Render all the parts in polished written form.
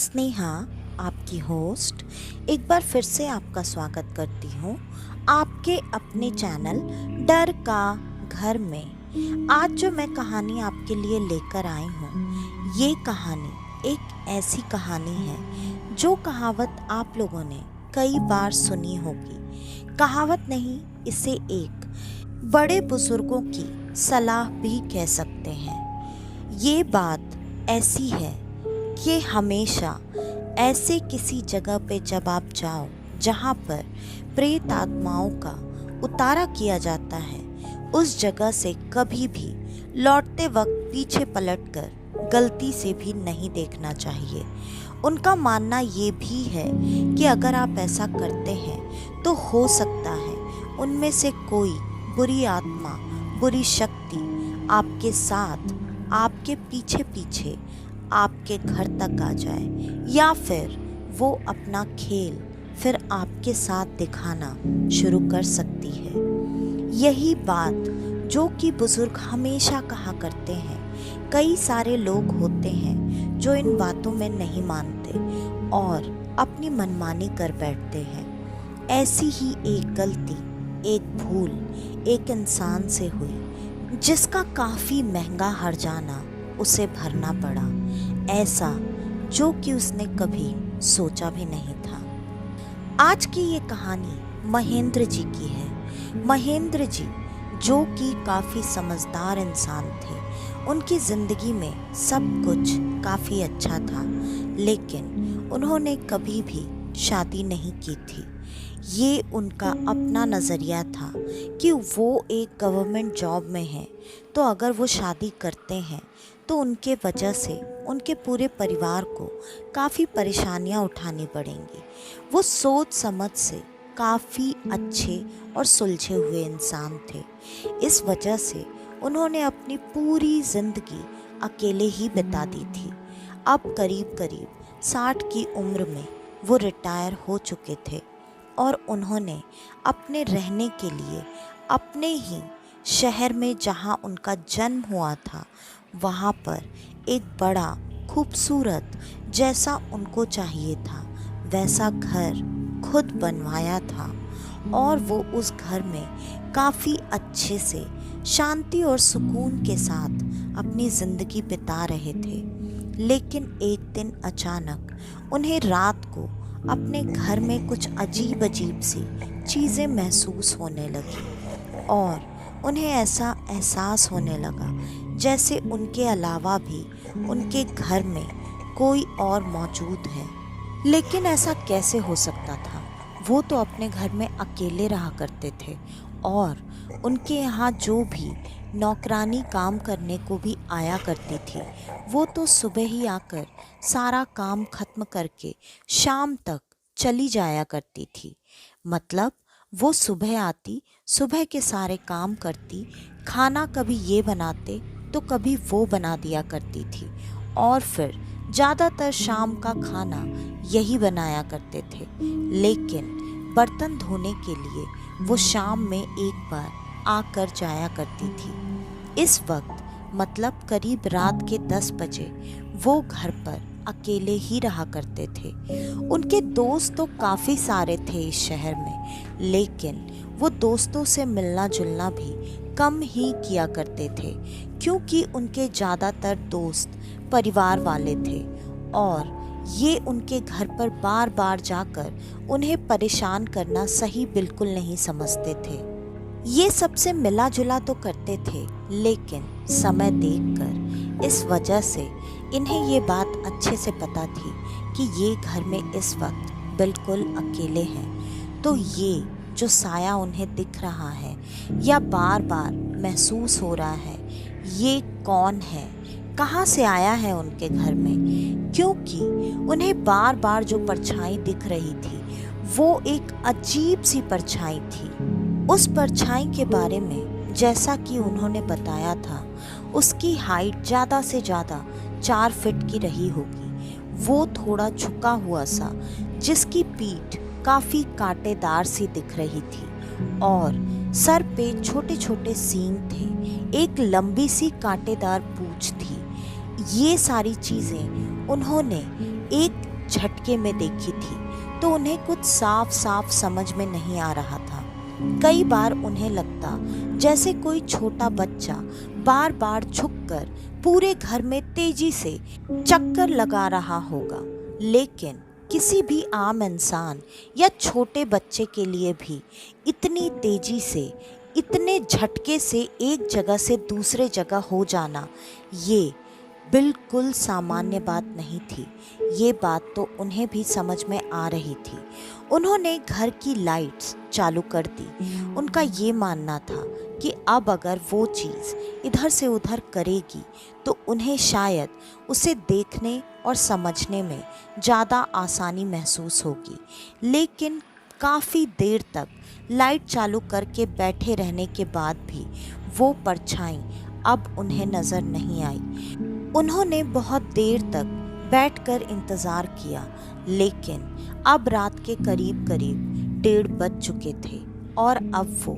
स्नेहा, आपकी होस्ट, एक बार फिर से आपका स्वागत करती हूँ आपके अपने चैनल डर का घर में। आज जो मैं कहानी आपके लिए लेकर आई हूँ, ये कहानी एक ऐसी कहानी है जो कहावत आप लोगों ने कई बार सुनी होगी। कहावत नहीं, इसे एक बड़े बुजुर्गों की सलाह भी कह सकते हैं। ये बात ऐसी है कि हमेशा ऐसे किसी जगह पे जब आप जाओ जहाँ पर प्रेत आत्माओं का उतारा किया जाता है, उस जगह से कभी भी लौटते वक्त पीछे पलटकर गलती से भी नहीं देखना चाहिए। उनका मानना ये भी है कि अगर आप ऐसा करते हैं तो हो सकता है उनमें से कोई बुरी आत्मा, बुरी शक्ति आपके साथ, आपके पीछे पीछे आपके घर तक आ जाए, या फिर वो अपना खेल फिर आपके साथ दिखाना शुरू कर सकती है। यही बात जो कि बुजुर्ग हमेशा कहा करते हैं। कई सारे लोग होते हैं जो इन बातों में नहीं मानते और अपनी मनमानी कर बैठते हैं। ऐसी ही एक गलती, एक भूल एक इंसान से हुई जिसका काफ़ी महंगा हर्जाना उसे भरना पड़ा, ऐसा जो कि उसने कभी सोचा भी नहीं था। आज की ये कहानी महेंद्र जी की है। महेंद्र जी जो कि काफ़ी समझदार इंसान थे। उनकी ज़िंदगी में सब कुछ काफ़ी अच्छा था, लेकिन उन्होंने कभी भी शादी नहीं की थी। ये उनका अपना नज़रिया था कि वो एक गवर्नमेंट जॉब में हैं, तो अगर वो शादी करते हैं तो उनके वजह से उनके पूरे परिवार को काफ़ी परेशानियां उठानी पड़ेंगी। वो सोच समझ से काफ़ी अच्छे और सुलझे हुए इंसान थे। इस वजह से उन्होंने अपनी पूरी ज़िंदगी अकेले ही बिता दी थी। अब करीब करीब 60 की उम्र में वो रिटायर हो चुके थे और उन्होंने अपने रहने के लिए अपने ही शहर में जहाँ उनका जन्म हुआ था, वहाँ पर एक बड़ा खूबसूरत, जैसा उनको चाहिए था वैसा घर खुद बनवाया था और वो उस घर में काफ़ी अच्छे से शांति और सुकून के साथ अपनी ज़िंदगी बिता रहे थे। लेकिन एक दिन अचानक उन्हें रात को अपने घर में कुछ अजीब अजीब सी चीज़ें महसूस होने लगी और उन्हें ऐसा एहसास होने लगा जैसे उनके अलावा भी उनके घर में कोई और मौजूद है। लेकिन ऐसा कैसे हो सकता था? वो तो अपने घर में अकेले रहा करते थे और उनके यहाँ जो भी नौकरानी काम करने को भी आया करती थी, वो तो सुबह ही आकर सारा काम खत्म करके शाम तक चली जाया करती थी। मतलब वो सुबह आती, सुबह के सारे काम करती, खाना कभी ये बनाते तो कभी वो बना दिया करती थी और फिर ज़्यादातर शाम का खाना यही बनाया करते थे। लेकिन बर्तन धोने के लिए वो शाम में एक बार आकर जाया करती थी। इस वक्त मतलब करीब रात के 10 बजे वो घर पर अकेले ही रहा करते थे। उनके दोस्त तो काफ़ी सारे थे इस शहर में, लेकिन वो दोस्तों से मिलना जुलना भी कम ही किया करते थे, क्योंकि उनके ज़्यादातर दोस्त परिवार वाले थे और ये उनके घर पर बार बार जाकर उन्हें परेशान करना सही बिल्कुल नहीं समझते थे। ये सबसे मिला जुला तो करते थे, लेकिन समय देखकर इस वजह से इन्हें ये बात अच्छे से पता थी कि ये घर में इस वक्त बिल्कुल अकेले हैं। तो ये जो साया उन्हें दिख रहा है या बार बार महसूस हो रहा है, ये कौन है, कहाँ से आया है उनके घर में, क्योंकि उन्हें बार बार जो परछाई दिख रही थी वो एक अजीब सी परछाई थी। उस परछाई के बारे में जैसा कि उन्होंने बताया था, उसकी हाइट ज़्यादा से ज़्यादा 4 फीट की रही होगी। वो थोड़ा झुका हुआ सा, जिसकी पीठ काफ़ी कांटेदार सी दिख रही थी और सर पे छोटे छोटे सींग थे, एक लंबी सी कांटेदार पूंछ थी। ये सारी चीज़ें उन्होंने एक झटके में देखी थी तो उन्हें कुछ साफ साफ समझ में नहीं आ रहा था। कई बार उन्हें लगता जैसे कोई छोटा बच्चा बार बार झुककर पूरे घर में तेजी से चक्कर लगा रहा होगा, लेकिन किसी भी आम इंसान या छोटे बच्चे के लिए भी इतनी तेजी से, इतने झटके से एक जगह से दूसरे जगह हो जाना ये बिल्कुल सामान्य बात नहीं थी। ये बात तो उन्हें भी समझ में आ रही थी। उन्होंने घर की लाइट्स चालू कर दी। उनका ये मानना था कि अब अगर वो चीज़ इधर से उधर करेगी तो उन्हें शायद उसे देखने और समझने में ज़्यादा आसानी महसूस होगी। लेकिन काफ़ी देर तक लाइट चालू करके बैठे रहने के बाद भी वो परछाई अब उन्हें नज़र नहीं आई। उन्होंने बहुत देर तक बैठकर इंतज़ार किया, लेकिन अब रात के करीब करीब 1:30 बज चुके थे और अब वो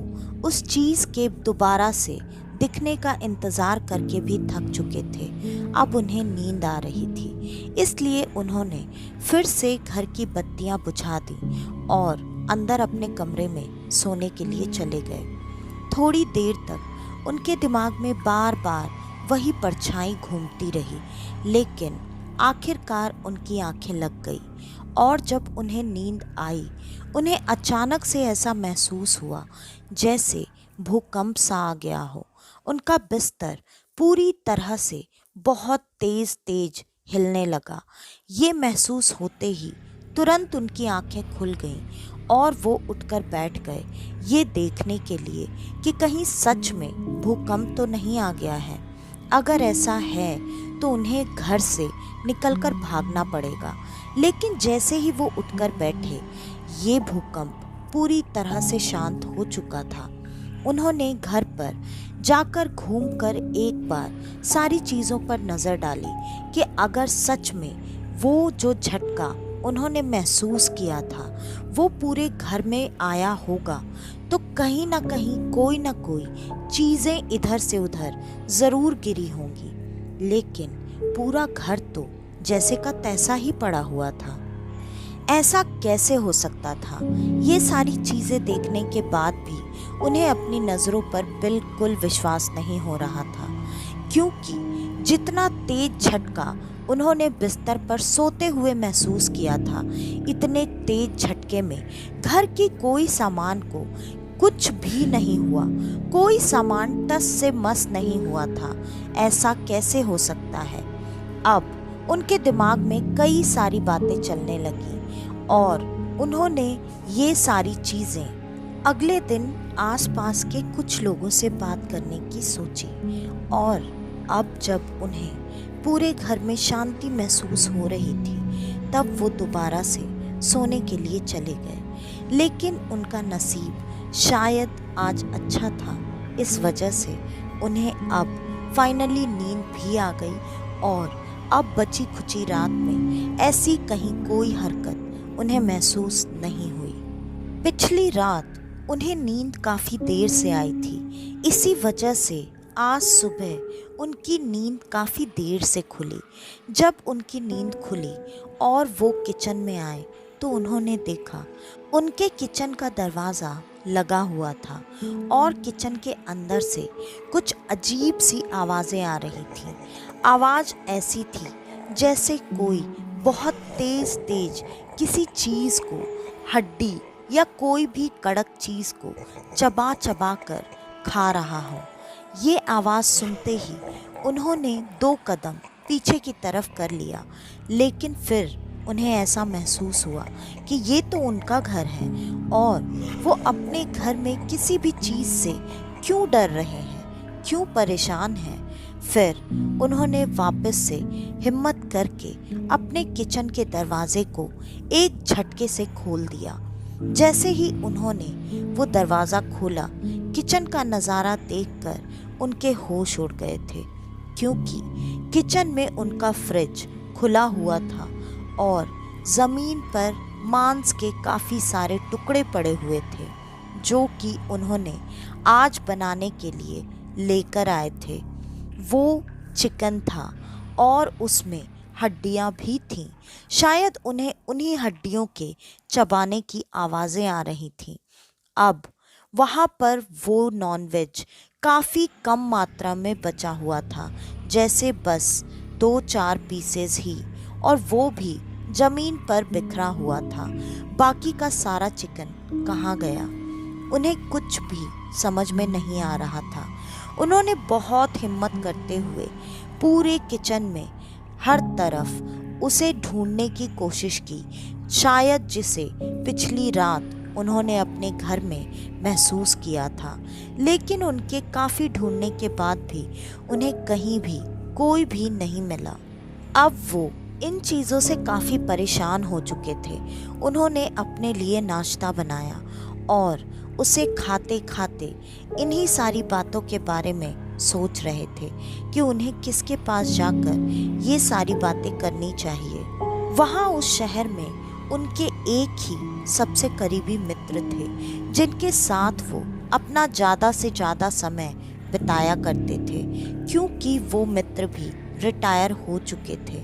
उस चीज़ के दोबारा से दिखने का इंतज़ार करके भी थक चुके थे। अब उन्हें नींद आ रही थी, इसलिए उन्होंने फिर से घर की बत्तियां बुझा दी और अंदर अपने कमरे में सोने के लिए चले गए। थोड़ी देर तक उनके दिमाग में बार बार वही परछाई घूमती रही, लेकिन आखिरकार उनकी आंखें लग गई और जब उन्हें नींद आई, उन्हें अचानक से ऐसा महसूस हुआ जैसे भूकंप सा आ गया हो। उनका बिस्तर पूरी तरह से बहुत तेज तेज हिलने लगा। ये महसूस होते ही तुरंत उनकी आंखें खुल गईं और वो उठकर बैठ गए, ये देखने के लिए कि कहीं सच में भूकंप तो नहीं आ गया है। अगर ऐसा है तो उन्हें घर से निकलकर भागना पड़ेगा। लेकिन जैसे ही वो उठकर बैठे, ये भूकंप पूरी तरह से शांत हो चुका था। उन्होंने घर पर जाकर घूमकर एक बार सारी चीज़ों पर नज़र डाली कि अगर सच में वो जो झटका उन्होंने महसूस किया था वो पूरे घर में आया होगा तो कहीं ना कहीं कोई ना कोई चीज़ें इधर से उधर ज़रूर गिरी होंगी। लेकिन पूरा घर तो जैसे का तैसा ही पड़ा हुआ था। ऐसा कैसे हो सकता था? ये सारी चीज़ें देखने के बाद भी उन्हें अपनी नज़रों पर बिल्कुल विश्वास नहीं हो रहा था, क्योंकि जितना तेज झटका उन्होंने बिस्तर पर सोते हुए महसूस किया था, इतने तेज झटके में घर की कोई सामान को कुछ भी नहीं हुआ। कोई सामान टस से मस नहीं हुआ था। ऐसा कैसे हो सकता है? अब उनके दिमाग में कई सारी बातें चलने लगी और उन्होंने ये सारी चीज़ें अगले दिन आसपास के कुछ लोगों से बात करने की सोची। और अब जब उन्हें पूरे घर में शांति महसूस हो रही थी, तब वो दोबारा से सोने के लिए चले गए। लेकिन उनका नसीब शायद आज अच्छा था, इस वजह से उन्हें अब फाइनली नींद भी आ गई और अब बची खुची रात में ऐसी कहीं कोई हरकत उन्हें महसूस नहीं हुई। पिछली रात उन्हें नींद काफ़ी देर से आई थी, इसी वजह से आज सुबह उनकी नींद काफ़ी देर से खुली। जब उनकी नींद खुली और वो किचन में आए तो उन्होंने देखा उनके किचन का दरवाज़ा लगा हुआ था और किचन के अंदर से कुछ अजीब सी आवाज़ें आ रही थीं। आवाज़ ऐसी थी जैसे कोई बहुत तेज़ तेज़ किसी चीज़ को, हड्डी या कोई भी कड़क चीज़ को चबा चबा कर खा रहा हो। ये आवाज़ सुनते ही उन्होंने 2 कदम पीछे की तरफ कर लिया, लेकिन फिर उन्हें ऐसा महसूस हुआ कि ये तो उनका घर है और वो अपने घर में किसी भी चीज़ से क्यों डर रहे हैं, क्यों परेशान हैं। फिर उन्होंने वापस से हिम्मत करके अपने किचन के दरवाजे को एक झटके से खोल दिया। जैसे ही उन्होंने वो दरवाज़ा खोला, किचन का नज़ारा देखकर उनके होश उड़ गए थे, क्योंकि किचन में उनका फ्रिज खुला हुआ था और ज़मीन पर मांस के काफ़ी सारे टुकड़े पड़े हुए थे, जो कि उन्होंने आज बनाने के लिए लेकर आए थे। वो चिकन था और उसमें हड्डियां भी थीं। शायद उन्हें उन्हीं हड्डियों के चबाने की आवाज़ें आ रही थीं। अब वहाँ पर वो नॉनवेज काफ़ी कम मात्रा में बचा हुआ था, जैसे बस 2-4 पीसेस ही, और वो भी ज़मीन पर बिखरा हुआ था। बाकी का सारा चिकन कहाँ गया, उन्हें कुछ भी समझ में नहीं आ रहा था। उन्होंने बहुत हिम्मत करते हुए पूरे किचन में हर तरफ उसे ढूंढने की कोशिश की, शायद जिसे पिछली रात उन्होंने अपने घर में महसूस किया था। लेकिन उनके काफ़ी ढूंढने के बाद भी उन्हें कहीं भी कोई भी नहीं मिला। अब वो इन चीज़ों से काफ़ी परेशान हो चुके थे। उन्होंने अपने लिए नाश्ता बनाया और उसे खाते खाते इन्हीं सारी बातों के बारे में सोच रहे थे कि उन्हें किसके पास जाकर ये सारी बातें करनी चाहिए। वहाँ उस शहर में उनके एक ही सबसे करीबी मित्र थे, जिनके साथ वो अपना ज़्यादा से ज़्यादा समय बिताया करते थे, क्योंकि वो मित्र भी रिटायर हो चुके थे।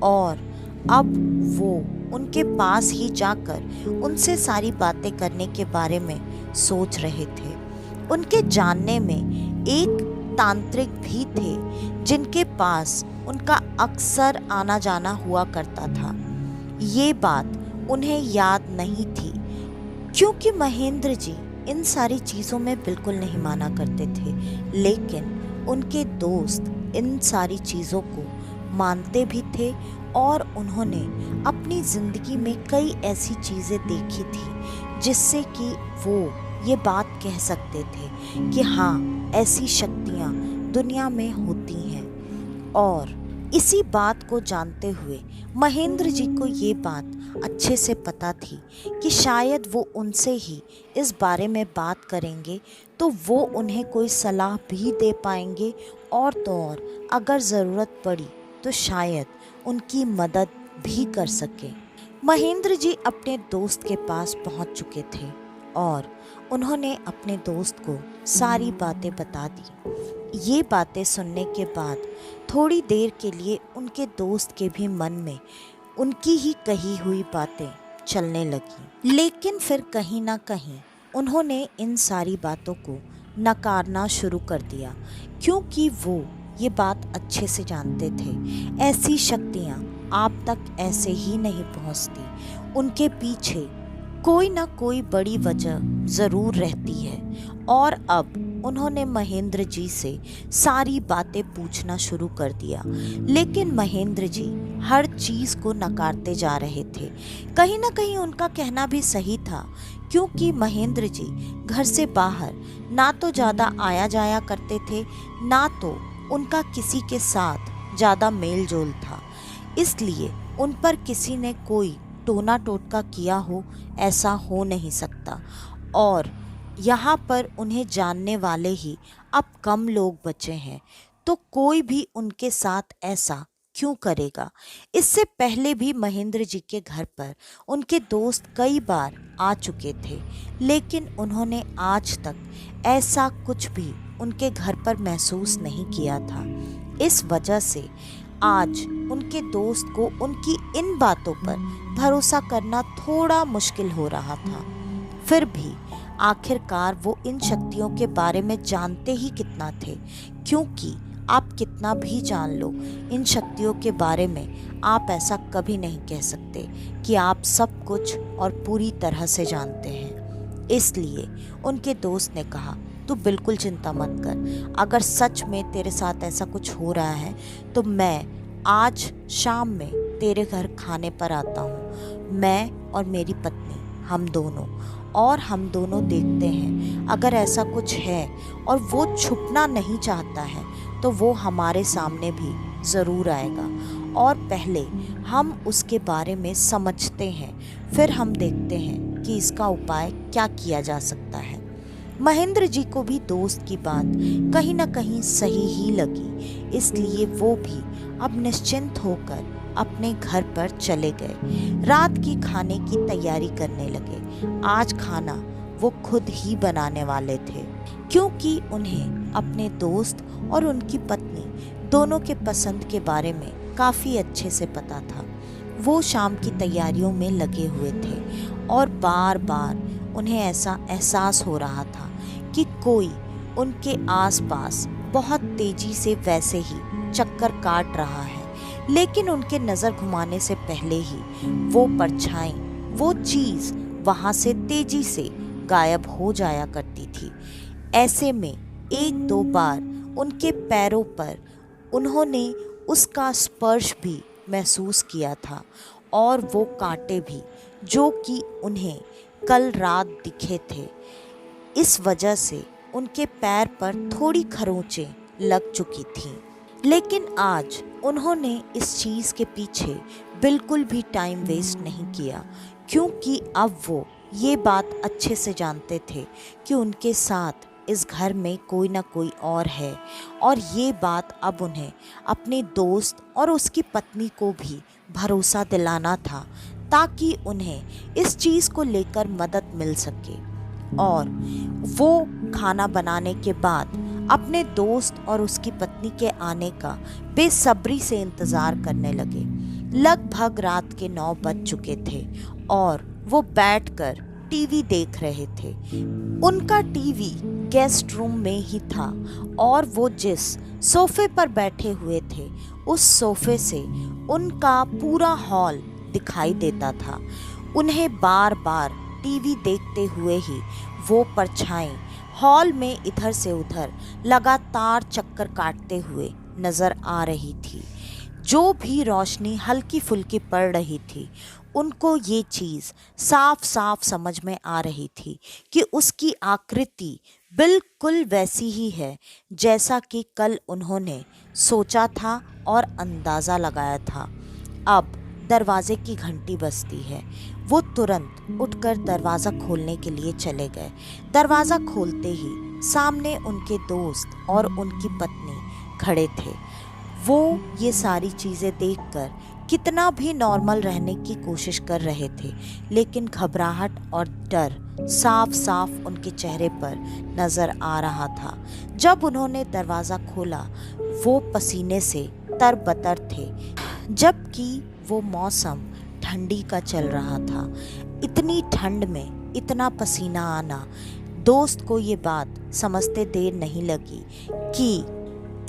और अब वो उनके पास ही जाकर उनसे सारी बातें करने के बारे में सोच रहे थे। उनके जानने में एक तांत्रिक भी थे, जिनके पास उनका अक्सर आना जाना हुआ करता था। ये बात उन्हें याद नहीं थी, क्योंकि महेंद्र जी इन सारी चीज़ों में बिल्कुल नहीं माना करते थे। लेकिन उनके दोस्त इन सारी चीज़ों को मानते भी थे, और उन्होंने अपनी ज़िंदगी में कई ऐसी चीज़ें देखी थी जिससे कि वो ये बात कह सकते थे कि हाँ, ऐसी शक्तियाँ दुनिया में होती हैं। और इसी बात को जानते हुए महेंद्र जी को ये बात अच्छे से पता थी कि शायद वो उनसे ही इस बारे में बात करेंगे तो वो उन्हें कोई सलाह भी दे पाएंगे, और तो और अगर ज़रूरत पड़ी तो शायद उनकी मदद भी कर सके। महेंद्र जी अपने दोस्त के पास पहुंच चुके थे और उन्होंने अपने दोस्त को सारी बातें बता दी। ये बातें सुनने के बाद थोड़ी देर के लिए उनके दोस्त के भी मन में उनकी ही कही हुई बातें चलने लगी, लेकिन फिर कहीं ना कहीं उन्होंने इन सारी बातों को नकारना शुरू कर दिया, क्योंकि वो ये बात अच्छे से जानते थे ऐसी शक्तियाँ आप तक ऐसे ही नहीं पहुँचती। उनके पीछे कोई ना कोई बड़ी वजह ज़रूर रहती है। और अब उन्होंने महेंद्र जी से सारी बातें पूछना शुरू कर दिया, लेकिन महेंद्र जी हर चीज़ को नकारते जा रहे थे। कहीं ना कहीं उनका कहना भी सही था, क्योंकि महेंद्र जी घर से बाहर ना तो ज़्यादा आया जाया करते थे, ना तो उनका किसी के साथ ज़्यादा मेल जोल था। इसलिए उन पर किसी ने कोई टोना टोटका किया हो, ऐसा हो नहीं सकता। और यहाँ पर उन्हें जानने वाले ही अब कम लोग बचे हैं, तो कोई भी उनके साथ ऐसा क्यों करेगा। इससे पहले भी महेंद्र जी के घर पर उनके दोस्त कई बार आ चुके थे, लेकिन उन्होंने आज तक ऐसा कुछ भी उनके घर पर महसूस नहीं किया था। इस वजह से आज उनके दोस्त को उनकी इन बातों पर भरोसा करना थोड़ा मुश्किल हो रहा था। फिर भी आखिरकार वो इन शक्तियों के बारे में जानते ही कितना थे, क्योंकि आप कितना भी जान लो इन शक्तियों के बारे में, आप ऐसा कभी नहीं कह सकते कि आप सब कुछ और पूरी तरह से जानते हैं। इसलिए उनके दोस्त ने कहा, तू बिल्कुल चिंता मत कर, अगर सच में तेरे साथ ऐसा कुछ हो रहा है तो मैं आज शाम में तेरे घर खाने पर आता हूँ, मैं और मेरी पत्नी, हम दोनों, और हम दोनों देखते हैं अगर ऐसा कुछ है और वो छुपना नहीं चाहता है तो वो हमारे सामने भी ज़रूर आएगा, और पहले हम उसके बारे में समझते हैं, फिर हम देखते हैं कि इसका उपाय क्या किया जा सकता है। महेंद्र जी को भी दोस्त की बात कहीं ना कहीं सही ही लगी, इसलिए वो भी अब निश्चिंत होकर अपने घर पर चले गए। रात की खाने की तैयारी करने लगे। आज खाना वो खुद ही बनाने वाले थे, क्योंकि उन्हें अपने दोस्त और उनकी पत्नी दोनों के पसंद के बारे में काफ़ी अच्छे से पता था। वो शाम की तैयारियों में लगे हुए थे और बार बार उन्हें ऐसा एहसास हो रहा था कि कोई उनके आसपास बहुत तेजी से वैसे ही चक्कर काट रहा है, लेकिन उनके नज़र घुमाने से पहले ही वो परछाई, वो चीज़ वहाँ से तेजी से गायब हो जाया करती थी। ऐसे में एक दो बार उनके पैरों पर उन्होंने उसका स्पर्श भी महसूस किया था और वो कांटे भी जो कि उन्हें कल रात दिखे थे। इस वजह से उनके पैर पर थोड़ी खरोंचें लग चुकी थीं। लेकिन आज उन्होंने इस चीज़ के पीछे बिल्कुल भी टाइम वेस्ट नहीं किया, क्योंकि अब वो ये बात अच्छे से जानते थे कि उनके साथ इस घर में कोई ना कोई और है, और ये बात अब उन्हें अपने दोस्त और उसकी पत्नी को भी भरोसा दिलाना था, ताकि उन्हें इस चीज़ को लेकर मदद मिल सके। और वो खाना बनाने के बाद अपने दोस्त और उसकी पत्नी के आने का बेसब्री से इंतज़ार करने लगे। लगभग रात के 9 बज चुके थे और वो बैठकर टीवी देख रहे थे। उनका टीवी गेस्ट रूम में ही था और वो जिस सोफे पर बैठे हुए थे उस सोफे से उनका पूरा हॉल दिखाई देता था। उन्हें बार बार टीवी देखते हुए ही वो परछाई हॉल में इधर से उधर लगातार चक्कर काटते हुए नजर आ रही थी। जो भी रोशनी हल्की फुल्की पड़ रही थी, उनको ये चीज़ साफ साफ समझ में आ रही थी कि उसकी आकृति बिल्कुल वैसी ही है जैसा कि कल उन्होंने सोचा था और अंदाज़ा लगाया था। अब दरवाजे की घंटी बजती है। वो तुरंत उठकर दरवाज़ा खोलने के लिए चले गए। दरवाज़ा खोलते ही सामने उनके दोस्त और उनकी पत्नी खड़े थे। वो ये सारी चीज़ें देखकर कितना भी नॉर्मल रहने की कोशिश कर रहे थे, लेकिन घबराहट और डर साफ साफ उनके चेहरे पर नज़र आ रहा था। जब उन्होंने दरवाज़ा खोला, वो पसीने से तरबतर थे, जबकि वो मौसम ठंडी का चल रहा था। इतनी ठंड में इतना पसीना आना, दोस्त को ये बात समझते देर नहीं लगी कि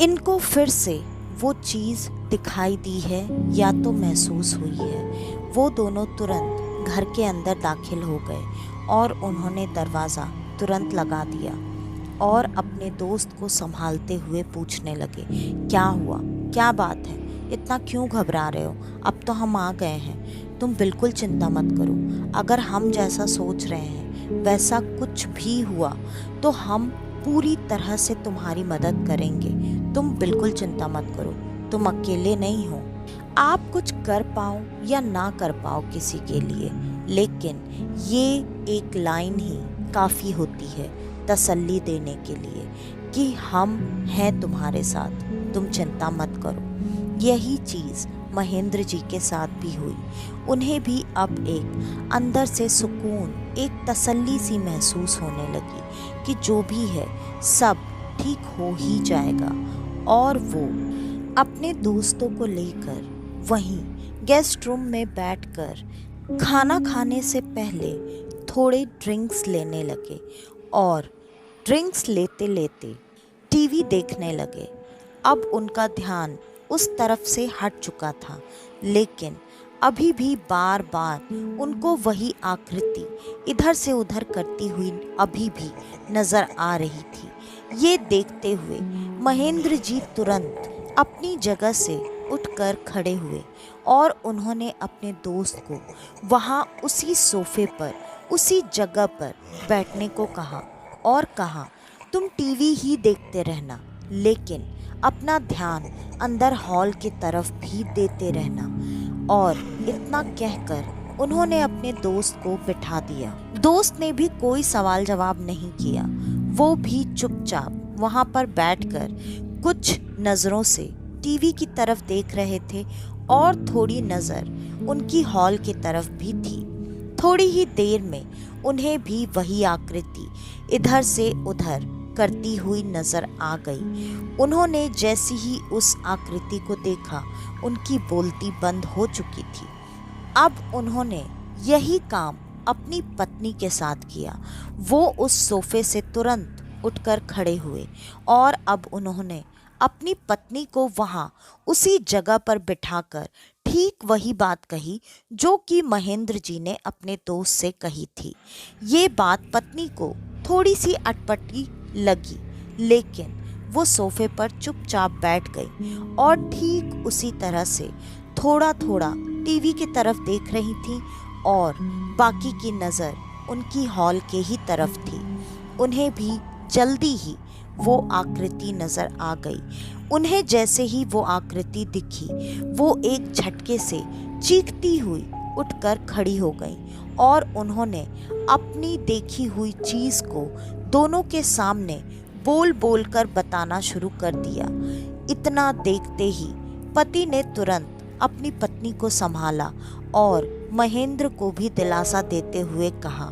इनको फिर से वो चीज़ दिखाई दी है या तो महसूस हुई है। वो दोनों तुरंत घर के अंदर दाखिल हो गए और उन्होंने दरवाज़ा तुरंत लगा दिया और अपने दोस्त को संभालते हुए पूछने लगे, क्या हुआ, क्या बात है, इतना क्यों घबरा रहे हो? अब तो हम आ गए हैं, तुम बिल्कुल चिंता मत करो। अगर हम जैसा सोच रहे हैं वैसा कुछ भी हुआ तो हम पूरी तरह से तुम्हारी मदद करेंगे। तुम बिल्कुल चिंता मत करो, तुम अकेले नहीं हो। आप कुछ कर पाओ या ना कर पाओ किसी के लिए, लेकिन ये एक लाइन ही काफ़ी होती है तसल्ली देने के लिए कि हम हैं तुम्हारे साथ, तुम चिंता मत करो। यही चीज़ महेंद्र जी के साथ भी हुई। उन्हें भी अब एक अंदर से सुकून, एक तसल्ली सी महसूस होने लगी कि जो भी है सब ठीक हो ही जाएगा। और वो अपने दोस्तों को लेकर वहीं गेस्ट रूम में बैठकर खाना खाने से पहले थोड़े ड्रिंक्स लेने लगे और ड्रिंक्स लेते लेते टीवी देखने लगे। अब उनका ध्यान उस तरफ से हट चुका था, लेकिन अभी भी बार बार उनको वही आकृति इधर से उधर करती हुई अभी भी नजर आ रही थी। ये देखते हुए महेंद्र जी तुरंत अपनी जगह से उठकर खड़े हुए और उन्होंने अपने दोस्त को वहाँ उसी सोफे पर, उसी जगह पर बैठने को कहा और कहा, तुम टीवी ही देखते रहना, लेकिन अपना ध्यान अंदर हॉल की तरफ भी देते रहना। और इतना कहकर उन्होंने अपने दोस्त को बिठा दिया। दोस्त ने भी कोई सवाल जवाब नहीं किया। वो भी चुपचाप वहाँ पर बैठकर कुछ नज़रों से टीवी की तरफ देख रहे थे और थोड़ी नज़र उनकी हॉल की तरफ भी थी। थोड़ी ही देर में उन्हें भी वही आकृति इधर से उधर करती हुई नजर आ गई। उन्होंने जैसे ही उस आकृति को देखा, उनकी बोलती बंद हो चुकी थी। अब उन्होंने यही काम अपनी पत्नी के साथ किया। वो उस सोफे से तुरंत उठकर खड़े हुए और अब उन्होंने अपनी पत्नी को वहां उसी जगह पर बिठाकर ठीक वही बात कही जो कि महेंद्र जी ने अपने दोस्त से कही थी। ये बात पत्नी को थोड़ी सी अटपटी लगी, लेकिन वो सोफे पर चुपचाप बैठ गई और ठीक उसी तरह से थोड़ा थोड़ा टीवी की तरफ देख रही थी और बाकी की नज़र उनकी हॉल के ही तरफ थी। उन्हें भी जल्दी ही वो आकृति नजर आ गई। उन्हें जैसे ही वो आकृति दिखी, वो एक झटके से चीखती हुई उठकर खड़ी हो गई और उन्होंने अपनी देखी हुई चीज को दोनों के सामने बोल बोल कर बताना शुरू कर दिया। इतना देखते ही पति ने तुरंत अपनी पत्नी को संभाला और महेंद्र को भी दिलासा देते हुए कहा,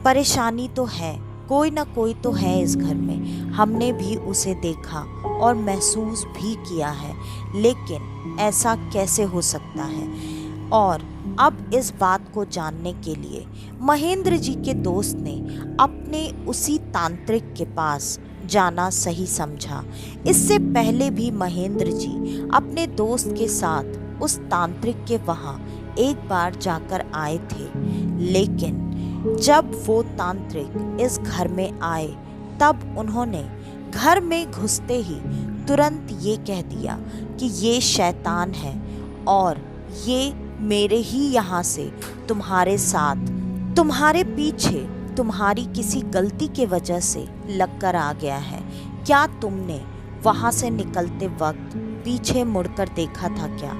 परेशानी तो है, कोई ना कोई तो है इस घर में, हमने भी उसे देखा और महसूस भी किया है, लेकिन ऐसा कैसे हो सकता है। और अब इस बात को जानने के लिए महेंद्र जी के दोस्त ने अपने उसी तांत्रिक के पास जाना सही समझा। इससे पहले भी महेंद्र जी अपने दोस्त के साथ उस तांत्रिक के वहां एक बार जाकर आए थे, लेकिन जब वो तांत्रिक इस घर में आए तब उन्होंने घर में घुसते ही तुरंत ये कह दिया कि ये शैतान है और ये मेरे ही यहाँ से तुम्हारे साथ, तुम्हारे पीछे, तुम्हारी किसी गलती के वजह से लगकर आ गया है। क्या तुमने वहाँ से निकलते वक्त पीछे मुड़कर देखा था क्या?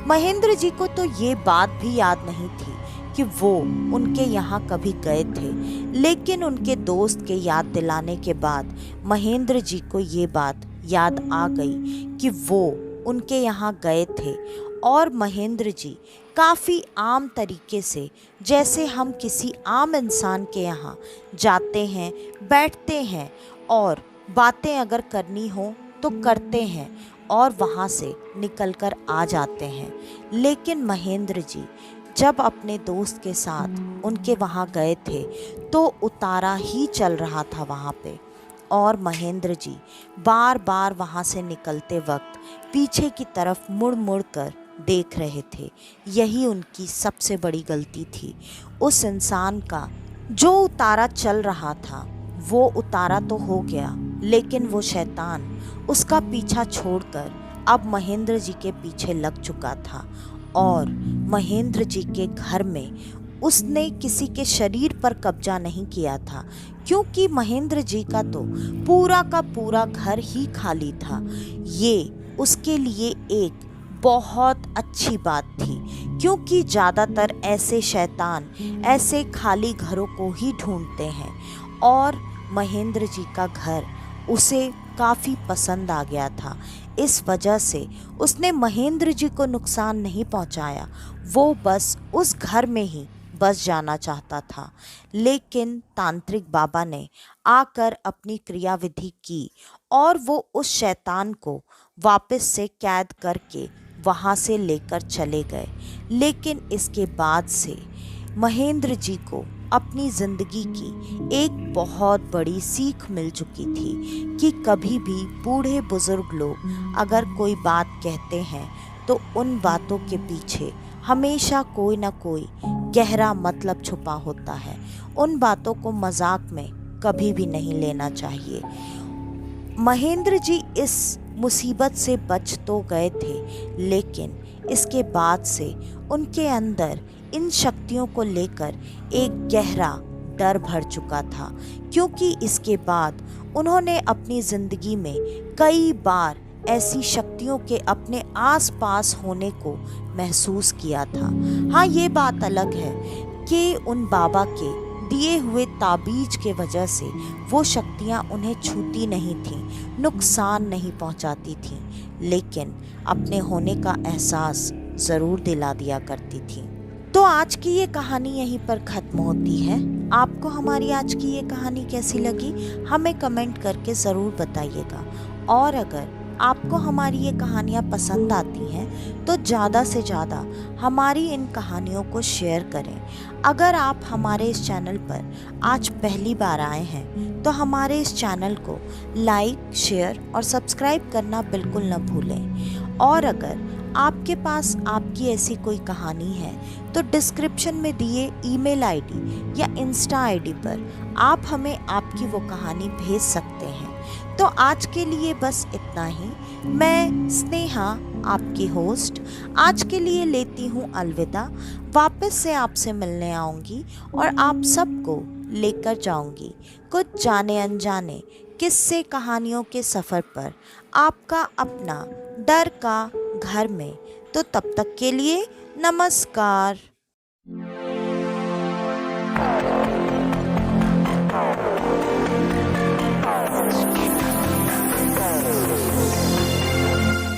महेंद्र जी को तो ये बात भी याद नहीं थी कि वो उनके यहाँ कभी गए थे, लेकिन उनके दोस्त के याद दिलाने के बाद महेंद्र जी को ये बात याद आ गई कि वो उनके यहाँ गए थे और महेंद्र जी काफ़ी आम तरीके से, जैसे हम किसी आम इंसान के यहाँ जाते हैं, बैठते हैं और बातें अगर करनी हो तो करते हैं और वहाँ से निकलकर आ जाते हैं। लेकिन महेंद्र जी जब अपने दोस्त के साथ उनके वहाँ गए थे तो उतारा ही चल रहा था वहाँ पे, और महेंद्र जी बार बार वहाँ से निकलते वक्त पीछे की तरफ मुड़ मुड़ कर देख रहे थे। यही उनकी सबसे बड़ी गलती थी। उस इंसान का जो उतारा चल रहा था वो उतारा तो हो गया, लेकिन वो शैतान उसका पीछा छोड़कर अब महेंद्र जी के पीछे लग चुका था और महेंद्र जी के घर में उसने किसी के शरीर पर कब्जा नहीं किया था, क्योंकि महेंद्र जी का तो पूरा का पूरा घर ही खाली था। ये उसके लिए एक बहुत अच्छी बात थी, क्योंकि ज़्यादातर ऐसे शैतान ऐसे खाली घरों को ही ढूंढते हैं और महेंद्र जी का घर उसे काफ़ी पसंद आ गया था। इस वजह से उसने महेंद्र जी को नुकसान नहीं पहुंचाया, वो बस उस घर में ही बस जाना चाहता था। लेकिन तांत्रिक बाबा ने आकर अपनी क्रियाविधि की और वो उस शैतान को वापस से कैद करके वहाँ से लेकर चले गए। लेकिन इसके बाद से महेंद्र जी को अपनी ज़िंदगी की एक बहुत बड़ी सीख मिल चुकी थी कि कभी भी बूढ़े बुजुर्ग लोग अगर कोई बात कहते हैं तो उन बातों के पीछे हमेशा कोई ना कोई गहरा मतलब छुपा होता है। उन बातों को मजाक में कभी भी नहीं लेना चाहिए। महेंद्र जी इस मुसीबत से बच तो गए थे, लेकिन इसके बाद से उनके अंदर इन शक्तियों को लेकर एक गहरा डर भर चुका था, क्योंकि इसके बाद उन्होंने अपनी ज़िंदगी में कई बार ऐसी शक्तियों के अपने आसपास होने को महसूस किया था। हाँ, ये बात अलग है कि उन बाबा के दिए हुए ताबीज के वजह से वो शक्तियाँ उन्हें छूती नहीं थीं, नुकसान नहीं पहुंचाती थीं, लेकिन अपने होने का एहसास ज़रूर दिला दिया करती थीं। तो आज की ये कहानी यहीं पर ख़त्म होती है। आपको हमारी आज की ये कहानी कैसी लगी, हमें कमेंट करके ज़रूर बताइएगा। और अगर आपको हमारी ये कहानियाँ पसंद आती हैं तो ज़्यादा से ज़्यादा हमारी इन कहानियों को शेयर करें। अगर आप हमारे इस चैनल पर आज पहली बार आए हैं तो हमारे इस चैनल को लाइक, शेयर और सब्सक्राइब करना बिल्कुल न भूलें। और अगर आपके पास आपकी ऐसी कोई कहानी है तो डिस्क्रिप्शन में दिए ईमेल आईडी या इंस्टा आईडी पर आप हमें आपकी वो कहानी भेज सकते हैं। तो आज के लिए बस इतना ही। मैं स्नेहा, आपकी होस्ट, आज के लिए लेती हूँ अलविदा। वापस से आपसे मिलने आऊँगी और आप सबको लेकर जाऊँगी कुछ जाने अनजाने किस्से कहानियों के सफ़र पर, आपका अपना डर का घर में। तो तब तक के लिए नमस्कार।